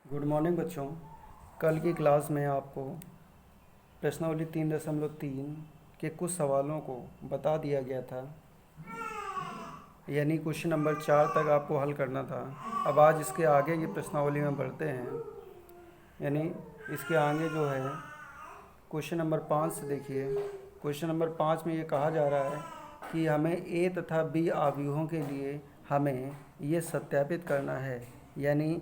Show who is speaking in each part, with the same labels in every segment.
Speaker 1: Good morning बच्चों। कल की क्लास में आपको प्रश्नावली 3.3 के कुछ सवालों को बता दिया गया था, यानी क्वेश्चन नंबर 4 तक आपको हल करना था। अब आज इसके आगे की प्रश्नावली में बढ़ते हैं, यानी इसके आगे जो है क्वेश्चन नंबर 5 से देखिए। क्वेश्चन नंबर 5 में ये कहा जा रहा है कि हमें ए तथा बी आव्यूहों के लिए हमें ये सत्यापित करना है, यानी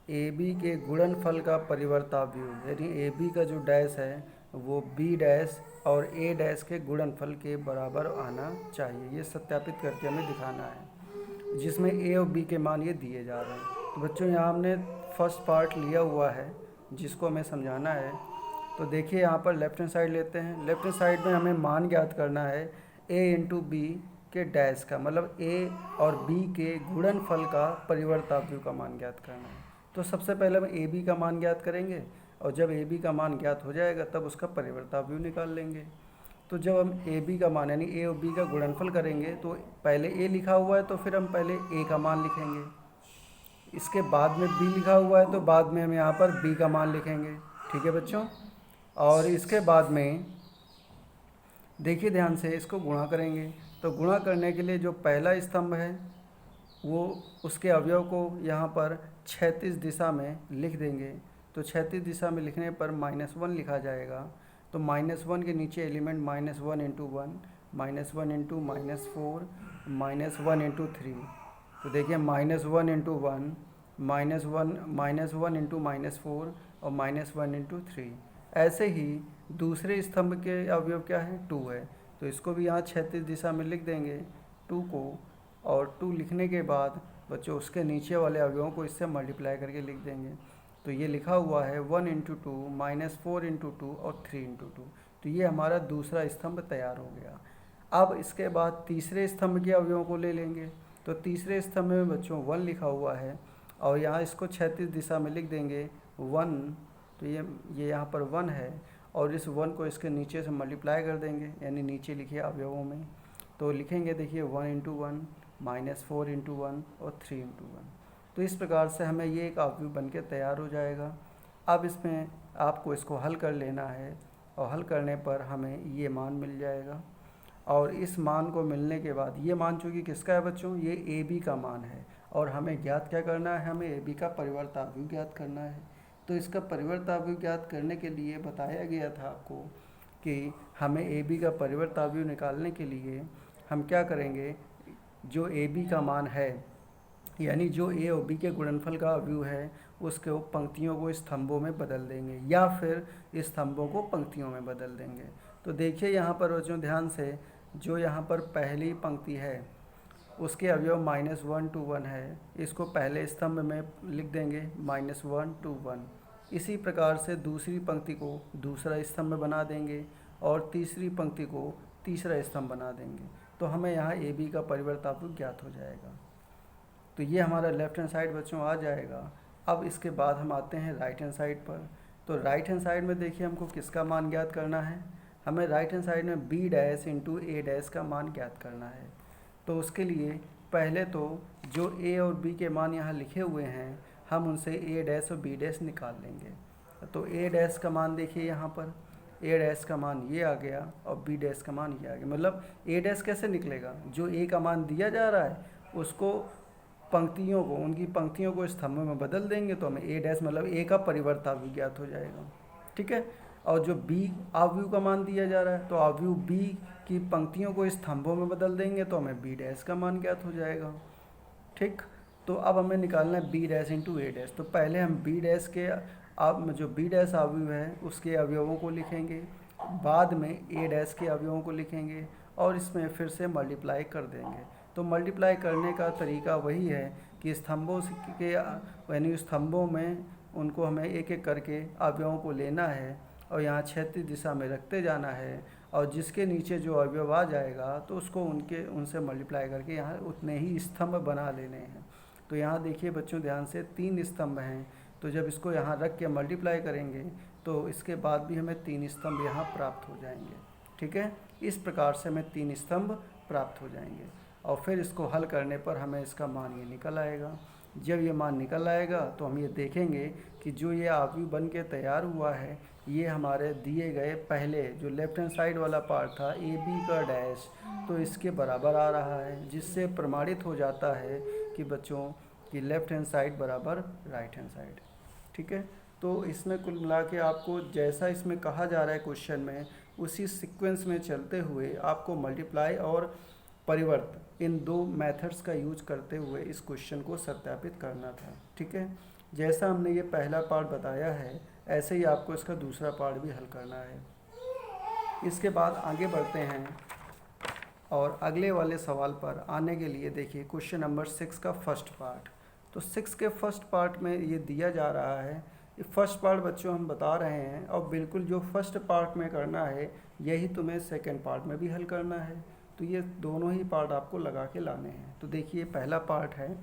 Speaker 1: ए बी के गुणनफल का परिवर्ताव्यूह, यानी ए बी का जो डैश है वो बी डैश और ए डैश के गुणनफल के बराबर आना चाहिए। ये सत्यापित करके हमें दिखाना है, जिसमें ए और बी के मान ये दिए जा रहे हैं। तो बच्चों यहाँ हमने फर्स्ट पार्ट लिया हुआ है जिसको हमें समझाना है। तो देखिए यहाँ पर लेफ्ट हैंड साइड लेते हैं। लेफ्ट हैंड साइड में हमें मान ज्ञात करना है ए इंटू बी के डैश का, मतलब ए और बी के गुणनफल का परिवर्ताव्यूह का मान ज्ञात करना है। तो सबसे पहले हम ए बी का मान ज्ञात करेंगे, और जब ए बी का मान ज्ञात हो जाएगा तब उसका परिवर्ताव्यूह निकाल लेंगे। तो जब हम ए बी का मान यानी ए और बी का गुणनफल करेंगे तो पहले ए लिखा हुआ है तो फिर हम पहले ए का मान लिखेंगे, इसके बाद में बी लिखा हुआ है तो बाद में हम यहाँ पर बी का मान लिखेंगे। ठीक है बच्चों। और इसके बाद में देखिए ध्यान से इसको गुणा करेंगे। तो गुणा करने के लिए जो पहला स्तंभ है वो उसके अवयव को यहाँ पर क्षैतिज दिशा में लिख देंगे। तो क्षैतिज दिशा में लिखने पर -1 लिखा जाएगा। तो -1 के नीचे एलिमेंट -1 इंटू 1, -1 इंटू -4, -1 इंटू 3। तो देखिए -1 इंटू 1, -1 इंटू -4 और -1 इंटू 3। ऐसे ही दूसरे स्तंभ के अवयव क्या है, 2 है। तो इसको भी यहाँ क्षैतिज दिशा में लिख देंगे 2 को, और 2 लिखने के बाद बच्चों उसके नीचे वाले अवयवों को इससे मल्टीप्लाई करके लिख देंगे। तो ये लिखा हुआ है 1 इंटू 2, -4 इंटू 2 और 3 इंटू 2। तो ये हमारा दूसरा स्तंभ तैयार हो गया। अब इसके बाद तीसरे स्तंभ के अवयवों को ले लेंगे। तो तीसरे स्तंभ में बच्चों 1 लिखा हुआ है, और यहाँ इसको क्षैतिज दिशा में लिख देंगे 1। तो ये यहाँ पर 1 है, और इस 1 को इसके नीचे से मल्टीप्लाई कर देंगे, यानी नीचे लिखिए अवयवों में। तो लिखेंगे देखिए 1 इंटू 1, -4 इंटू 1 और 3 इंटू 1। तो इस प्रकार से हमें ये एक अवयव बन के तैयार हो जाएगा। अब इसमें आपको इसको हल कर लेना है, और हल करने पर हमें ये मान मिल जाएगा। और इस मान को मिलने के बाद ये मान चूँकि किसका है बच्चों, ये ए बी का मान है, और हमें ज्ञात क्या करना है, हमें ए बी का परिवर्ताव्यूह ज्ञात करना है। तो इसका परिवर्ताव्यूह ज्ञात करने के लिए बताया गया था आपको कि हमें ए बी का परिवर्ताव्यूह निकालने के लिए हम क्या करेंगे, जो ए बी का मान है, यानी जो ए और बी के गुणनफल का अवयव है, उसके पंक्तियों को स्तंभों में बदल देंगे, या फिर स्तंभों को पंक्तियों में बदल देंगे। तो देखिए यहाँ पर बच्चों ध्यान से, जो यहाँ पर पहली पंक्ति है उसके अवयव -1 to 1 है, इसको पहले स्तंभ में लिख देंगे -1 to 1। इसी प्रकार से दूसरी पंक्ति को दूसरा स्तंभ बना देंगे, और तीसरी पंक्ति को तीसरा स्तंभ बना देंगे। तो हमें यहाँ ए बी का परिवर्ताव्यूह ज्ञात हो जाएगा। तो ये हमारा लेफ्ट हैंड साइड बच्चों आ जाएगा। अब इसके बाद हम आते हैं राइट हैंड साइड पर। तो राइट हैंड साइड में देखिए हमको किसका मान ज्ञात करना है, हमें राइट हैंड साइड में बी डैश इंटू ए डैश का मान ज्ञात करना है। तो उसके लिए पहले तो जो ए और बी के मान यहाँ लिखे हुए हैं, हम उनसे ए डैश और बी डैश निकाल लेंगे। तो ए डैश का मान देखिए यहाँ पर, ए डैश का मान ये आ गया और बी डैश का मान ये आ गया। मतलब ए डैश कैसे निकलेगा, जो ए का मान दिया जा रहा है उसको पंक्तियों को, उनकी पंक्तियों को स्तंभों में बदल देंगे, तो हमें ए डैश मतलब ए का परिवर्ताव्यूह ज्ञात हो जाएगा। ठीक है। और जो बी आव्यूह का मान दिया जा रहा है, तो आव्यूह बी की पंक्तियों को स्तंभों में बदल देंगे, तो हमें बी डैश का मान ज्ञात हो जाएगा। ठीक। तो अब हमें निकालना है बी डैश इंटू ए डैश। तो पहले हम बी डैश के अब जो बी डैश आव्यूह है उसके अवयवों को लिखेंगे, बाद में ए डैश के अवयवों को लिखेंगे, और इसमें फिर से मल्टीप्लाई कर देंगे। तो मल्टीप्लाई करने का तरीका वही है कि स्तंभों के, यानी स्तंभों में उनको हमें एक एक करके अवयवों को लेना है, और यहाँ क्षैतिज दिशा में रखते जाना है, और जिसके नीचे जो अवयव आ जाएगा तो उसको उनसे मल्टीप्लाई करके यहाँ उतने ही स्तंभ बना लेने हैं। तो यहाँ देखिए बच्चों ध्यान से 3 स्तंभ हैं। तो जब इसको यहाँ रख के मल्टीप्लाई करेंगे तो इसके बाद भी हमें 3 स्तंभ यहाँ प्राप्त हो जाएंगे। ठीक है। इस प्रकार से हमें 3 स्तंभ प्राप्त हो जाएंगे, और फिर इसको हल करने पर हमें इसका मान ये निकल आएगा। जब ये मान निकल आएगा तो हम ये देखेंगे कि जो ये अवयव बन के तैयार हुआ है ये हमारे दिए गए पहले जो लेफ्ट हैंड साइड वाला पार्ट था ए बी का डैश, तो इसके बराबर आ रहा है, जिससे प्रमाणित हो जाता है कि बच्चों कि लेफ्ट हैंड साइड बराबर राइट हैंड साइड। ठीक है, तो इसमें कुल मिला के आपको जैसा इसमें कहा जा रहा है क्वेश्चन में, उसी सीक्वेंस में चलते हुए आपको मल्टीप्लाई और परिवर्त इन दो मेथड्स का यूज करते हुए इस क्वेश्चन को सत्यापित करना था। ठीक है, जैसा हमने ये पहला पार्ट बताया है ऐसे ही आपको इसका दूसरा पार्ट भी हल करना है। इसके बाद आगे बढ़ते हैं और अगले वाले सवाल पर आने के लिए देखिए क्वेश्चन नंबर 6 का फर्स्ट पार्ट। तो 6 के फर्स्ट पार्ट में ये दिया जा रहा है, ये फर्स्ट पार्ट बच्चों हम बता रहे हैं और बिल्कुल जो फर्स्ट पार्ट में करना है यही तुम्हें सेकंड पार्ट में भी हल करना है। तो ये दोनों ही पार्ट आपको लगा के लाने हैं। तो देखिए पहला पार्ट है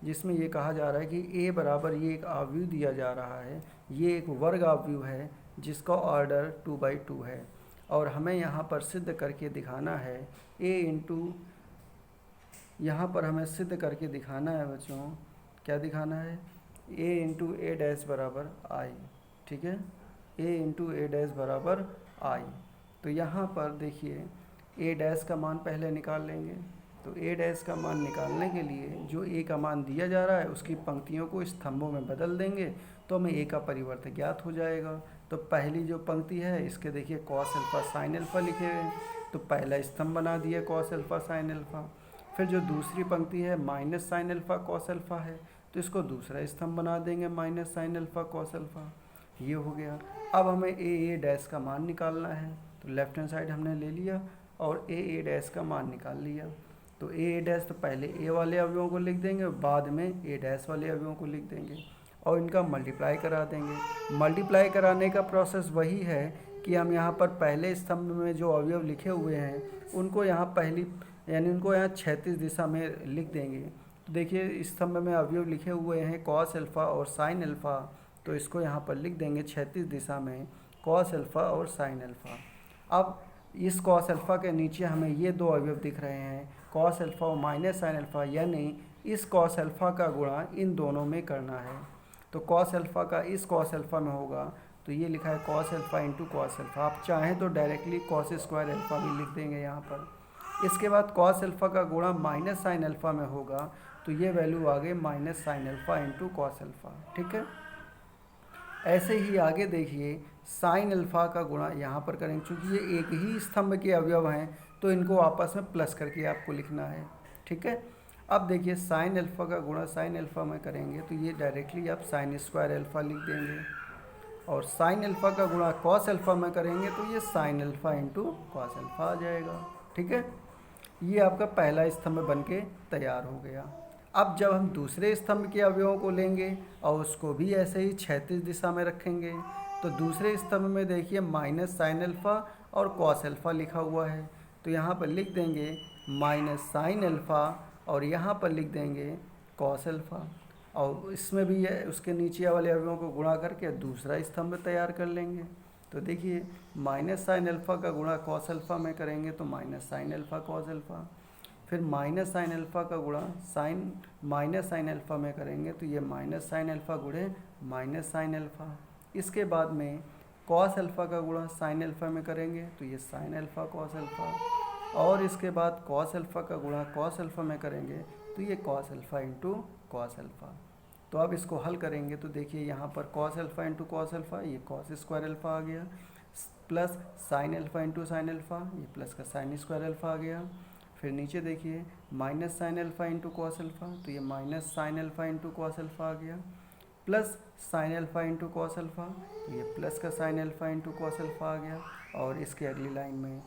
Speaker 1: जिसमें ये कहा जा रहा है कि a बराबर ये एक अवयव दिया जा रहा है, ये एक वर्ग अवयव है जिसका ऑर्डर 2/2 है और हमें यहाँ पर सिद्ध करके दिखाना है a इंटू, यहाँ पर हमें सिद्ध करके दिखाना है बच्चों, क्या दिखाना है, a इंटू ए डैश बराबर आई। ठीक है, a इंटू ए डैश बराबर आई। तो यहाँ पर देखिए a डैश का मान पहले निकाल लेंगे। तो a डैश का मान निकालने के लिए जो a का मान दिया जा रहा है उसकी पंक्तियों को स्तंभों में बदल देंगे तो हमें a का परिवर्त ज्ञात हो जाएगा। तो पहली जो पंक्ति है इसके देखिए कॉस अल्फ़ा साइन अल्फ़ा लिखे हुए हैं, तो पहला स्तंभ बना दिया कॉस अल्फ़ा साइन अल्फ़ा। फिर जो दूसरी पंक्ति है minus sine alpha cos alpha है, तो इसको दूसरा स्तंभ बना देंगे minus sine alpha cos alpha. ये हो गया। अब हमें ए डैश का मान निकालना है, तो लेफ्ट हैंड साइड हमने ले लिया और ए डैश का मान निकाल लिया। तो ए डैश तो पहले ए वाले अवयवों को लिख देंगे, बाद में ए डैश वाले अवयवों को लिख देंगे और इनका मल्टीप्लाई करा देंगे। मल्टीप्लाई कराने का प्रोसेस वही है कि हम यहाँ पर पहले स्तंभ में जो अवयव लिखे हुए हैं उनको यहाँ पहली यानी उनको यहाँ क्षैतिज दिशा में लिख देंगे। तो देखिए स्तंभ में अवयव लिखे हुए हैं कॉस अल्फ़ा और साइन अल्फ़ा, तो इसको यहाँ पर लिख देंगे क्षैतिज दिशा में कॉस अल्फ़ा और साइन अल्फ़ा। अब इस कॉस अल्फ़ा के नीचे हमें ये दो अवयव दिख रहे हैं कॉस अल्फ़ा और माइनस साइन अल्फ़ा, यानी इस कॉस अल्फ़ा का गुणा इन दोनों में करना है। तो कॉस अल्फ़ा का इस कॉस अल्फ़ा में होगा, तो ये लिखा है cos alpha into cos alpha. आप चाहें तो डायरेक्टली कॉस स्क्वायर अल्फ़ा भी लिख देंगे यहाँ पर। इसके बाद कॉस अल्फ़ा का गुणा माइनस साइन अल्फ़ा में होगा, तो ये वैल्यू आ गई minus sine alpha into cos alpha. ठीक है, ऐसे ही आगे देखिए साइन अल्फ़ा का गुणा यहाँ पर करेंगे, क्योंकि ये एक ही स्तंभ के अवयव हैं तो इनको आपस में प्लस करके आपको लिखना है। ठीक है, अब देखिए साइन अल्फ़ा का गुणा साइन अल्फ़ा में करेंगे तो ये डायरेक्टली आप साइन स्क्वायर अल्फ़ा लिख देंगे और साइन अल्फ़ा का गुणा कॉस अल्फ़ा में करेंगे तो ये sine alpha into cos alpha आ जाएगा। ठीक है, ये आपका पहला स्तंभ बन के तैयार हो गया। अब जब हम दूसरे स्तंभ के अवयवों को लेंगे और उसको भी ऐसे ही क्षैतिज दिशा में रखेंगे, तो दूसरे स्तंभ में देखिए माइनस साइन अल्फ़ा और कॉस अल्फ़ा लिखा हुआ है, तो यहाँ पर लिख देंगे माइनस साइन अल्फ़ा और यहाँ पर लिख देंगे कॉस अल्फ़ा और इसमें भी ये उसके नीचे वाले अवयवों को गुणा करके दूसरा स्तंभ तैयार कर लेंगे। तो देखिए माइनस साइन अल्फ़ा का गुणा कॉस अल्फ़ा में करेंगे तो minus sine alpha cos alpha, फिर माइनस साइन अल्फ़ा का गुणा माइनस साइन अल्फ़ा में करेंगे तो ये माइनस साइन अल्फ़ा गुणे माइनस साइन अल्फ़ा। इसके बाद में कॉस अल्फ़ा का गुणा साइन अल्फ़ा में करेंगे तो ये साइन अल्फ़ा कॉस अल्फ़ा, और इसके बाद कॉस अल्फ़ा का गुणा कॉस अल्फ़ा में करेंगे तो ये cos alpha into cos alpha. तो अब इसको हल करेंगे तो देखिए यहाँ पर cos alpha into cos alpha, ये कॉस स्क्वायर अल्फ़ा आ गया, plus sine alpha into sine alpha, ये प्लस का साइन स्क्वायर अल्फ़ा आ गया। फिर नीचे देखिए minus sine alpha into cos alpha, तो ये minus sine alpha into cos alpha आ गया, plus sine alpha into cos alpha, तो ये प्लस का sine alpha into cos alpha आ गया। और इसके अगली लाइन में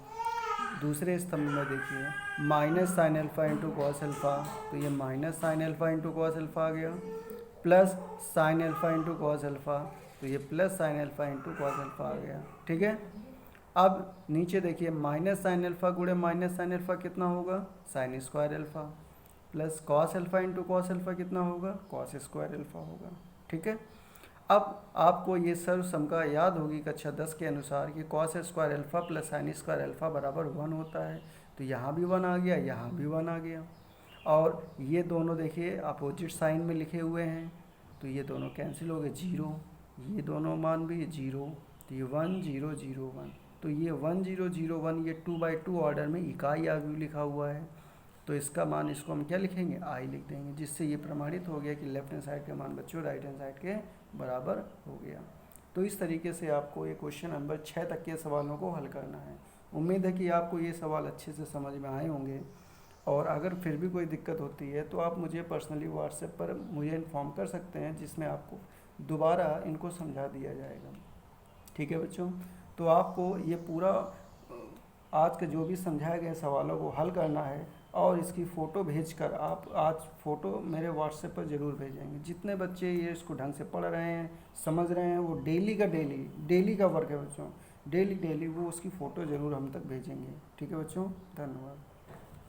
Speaker 1: दूसरे स्तंभ में देखिए minus sine alpha into cos alpha, तो ये minus sine alpha into cos alpha आ गया, plus sine alpha into cos alpha, तो ये plus sine alpha into cos alpha आ गया। ठीक है, अब नीचे देखिए माइनस साइन अल्फ़ा गुणे माइनस साइन अल्फ़ा कितना होगा, sine square alpha, plus cos alpha into cos alpha कितना होगा, कॉस स्क्वायर अल्फ़ा होगा। ठीक है, अब आपको ये सर्व समका याद होगी कक्षा 10 के अनुसार कि cos square alpha plus sign square alpha बराबर 1 होता है। तो यहाँ भी 1 आ गया, यहाँ भी 1 आ गया। और ये दोनों देखिए अपोजिट साइन में लिखे हुए हैं, तो ये दोनों कैंसिल हो गए, 0, ये दोनों मान भी 0, तो ये 1 0 0 1, तो ये 1 0 0 1 ये 2/2 ऑर्डर में इकाई आव्यूह लिखा हुआ है, तो इसका मान इसको हम क्या लिखेंगे, आई लिख देंगे, जिससे ये प्रमाणित हो गया कि लेफ्ट हैंड साइड का मान बच्चों राइट हैंड साइड के बराबर हो गया। तो इस तरीके से आपको ये क्वेश्चन नंबर 6 तक के सवालों को हल करना है। उम्मीद है कि आपको ये सवाल अच्छे से समझ में आए होंगे, और अगर फिर भी कोई दिक्कत होती है तो आप मुझे पर्सनली व्हाट्सएप पर मुझे इन्फॉर्म कर सकते हैं, जिसमें आपको दोबारा इनको समझा दिया जाएगा। ठीक है बच्चों, तो आपको ये पूरा आज के जो भी समझाए गए सवालों को हल करना है, और इसकी फ़ोटो भेजकर आप आज फ़ोटो मेरे व्हाट्सएप पर ज़रूर भेजेंगे। जितने बच्चे ये इसको ढंग से पढ़ रहे हैं, समझ रहे हैं, वो डेली का वर्क है बच्चों, डेली वो उसकी फ़ोटो ज़रूर हम तक भेजेंगे। ठीक है बच्चों, धन्यवाद।